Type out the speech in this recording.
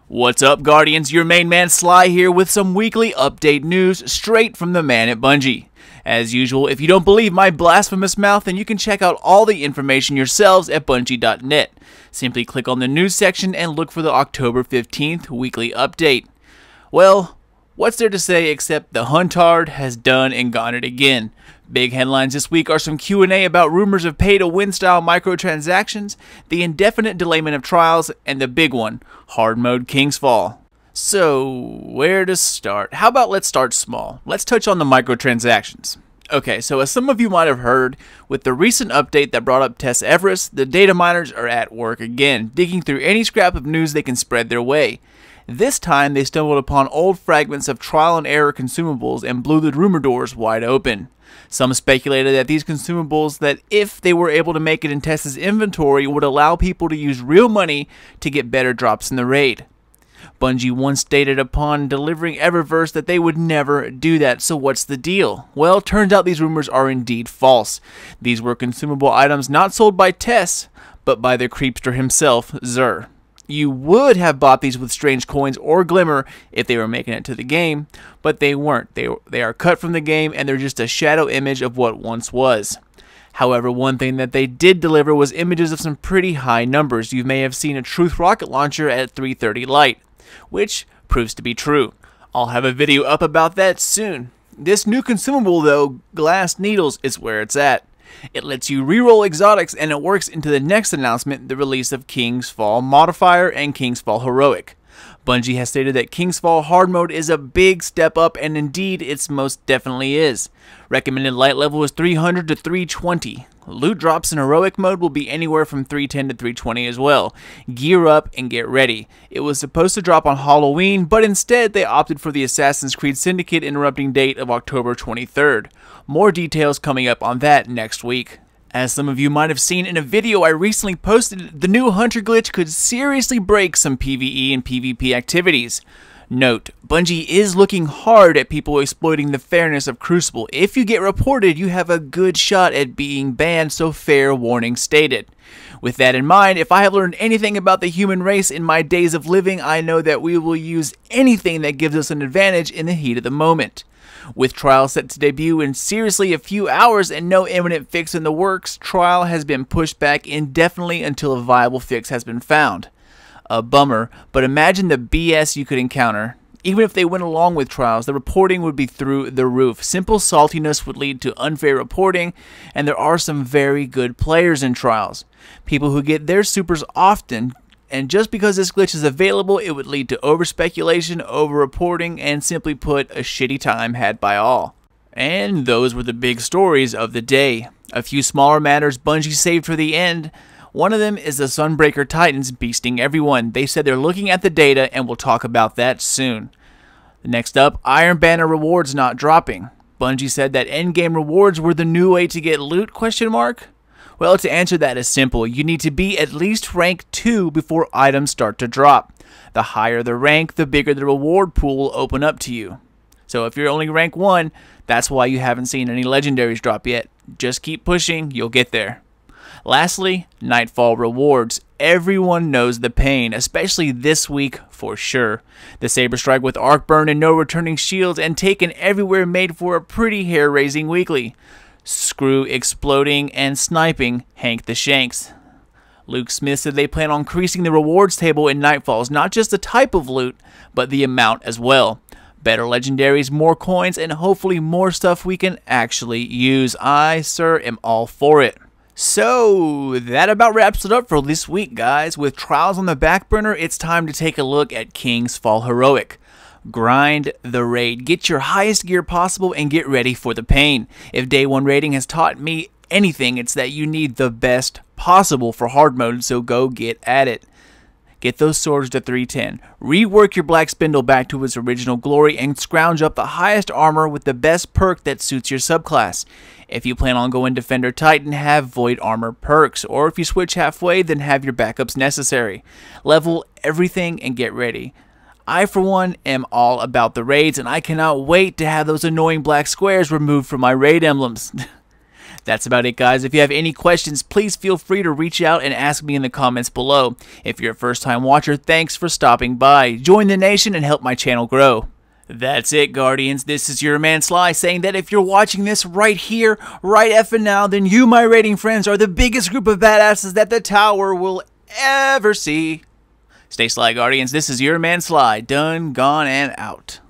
What's up, Guardians? Your main man Sly here with some weekly update news straight from the man at Bungie. As usual, if you don't believe my blasphemous mouth, then you can check out all the information yourselves at Bungie.net. Simply click on the news section and look for the October 15th weekly update. Well, what's there to say except the Huntard has done and gone it again. Big headlines this week are some Q&A about rumors of pay-to-win style microtransactions, the indefinite delayment of trials, and the big one, hard mode King's Fall. So, where to start? How about let's start small. Let's touch on the microtransactions. Okay, so as some of you might have heard, with the recent update that brought up Tess Everest, the data miners are at work again, digging through any scrap of news they can spread their way. This time, they stumbled upon old fragments of trial and error consumables and blew the rumor doors wide open. Some speculated that these consumables, that if they were able to make it in Tess's inventory, would allow people to use real money to get better drops in the raid. Bungie once stated upon delivering Eververse that they would never do that, so what's the deal? Well, turns out these rumors are indeed false. These were consumable items not sold by Tess, but by the creepster himself, Xur. You would have bought these with strange coins or glimmer if they were making it to the game, but they weren't. They are cut from the game, and they're just a shadow image of what once was. However, one thing that they did deliver was images of some pretty high numbers. You may have seen a Truth rocket launcher at 330 light, which proves to be true. I'll have a video up about that soon. This new consumable though, Glass Needles, is where it's at. It lets you reroll exotics, and it works into the next announcement, the release of King's Fall Modifier and King's Fall Heroic. Bungie has stated that King's Fall Hard Mode is a big step up, and indeed it most definitely is. Recommended light level is 300 to 320. Loot drops in Heroic mode will be anywhere from 310 to 320 as well. Gear up and get ready. It was supposed to drop on Halloween, but instead they opted for the Assassin's Creed Syndicate interrupting date of October 23rd. More details coming up on that next week. As some of you might have seen in a video I recently posted, the new Hunter glitch could seriously break some PvE and PvP activities. Note, Bungie is looking hard at people exploiting the fairness of Crucible. If you get reported, you have a good shot at being banned, so fair warning stated. With that in mind, if I have learned anything about the human race in my days of living, I know that we will use anything that gives us an advantage in the heat of the moment. With Trial set to debut in seriously a few hours and no imminent fix in the works, Trial has been pushed back indefinitely until a viable fix has been found. A bummer, but imagine the BS you could encounter. Even if they went along with Trials, the reporting would be through the roof. Simple saltiness would lead to unfair reporting, and there are some very good players in Trials. People who get their supers often, and just because this glitch is available, it would lead to over-speculation, over-reporting, and simply put, a shitty time had by all. And those were the big stories of the day. A few smaller matters Bungie saved for the end. One of them is the Sunbreaker Titans beasting everyone. They said they're looking at the data, and we'll talk about that soon. Next up, Iron Banner rewards not dropping. Bungie said that endgame rewards were the new way to get loot, ? Well, to answer that is simple. You need to be at least rank 2 before items start to drop. The higher the rank, the bigger the reward pool will open up to you. So if you're only rank 1, that's why you haven't seen any legendaries drop yet. Just keep pushing, you'll get there. Lastly, Nightfall rewards. Everyone knows the pain, especially this week for sure. The Saber Strike with Arc Burn and no returning shields and Taken Everywhere made for a pretty hair-raising weekly. Screw exploding and sniping Hank the Shanks. Luke Smith said they plan on increasing the rewards table in Nightfalls, not just the type of loot, but the amount as well. Better legendaries, more coins, and hopefully more stuff we can actually use. I, sir, am all for it. So, that about wraps it up for this week, guys. With Trials on the back burner, it's time to take a look at King's Fall Heroic. Grind the raid. Get your highest gear possible and get ready for the pain. If Day 1 raiding has taught me anything, it's that you need the best possible for hard mode, so go get at it. Get those swords to 310. Rework your Black Spindle back to its original glory and scrounge up the highest armor with the best perk that suits your subclass. If you plan on going Defender Titan, have Void Armor perks, or if you switch halfway, then have your backups necessary. Level everything and get ready. I, for one, am all about the raids, and I cannot wait to have those annoying black squares removed from my raid emblems. That's about it, guys. If you have any questions, please feel free to reach out and ask me in the comments below. If you're a first-time watcher, thanks for stopping by. Join the nation and help my channel grow. That's it, Guardians. This is your man Sly saying that if you're watching this right here, right effing now, then you, my rating friends, are the biggest group of badasses that the tower will ever see. Stay Sly, Guardians. This is your man Sly. Done, gone, and out.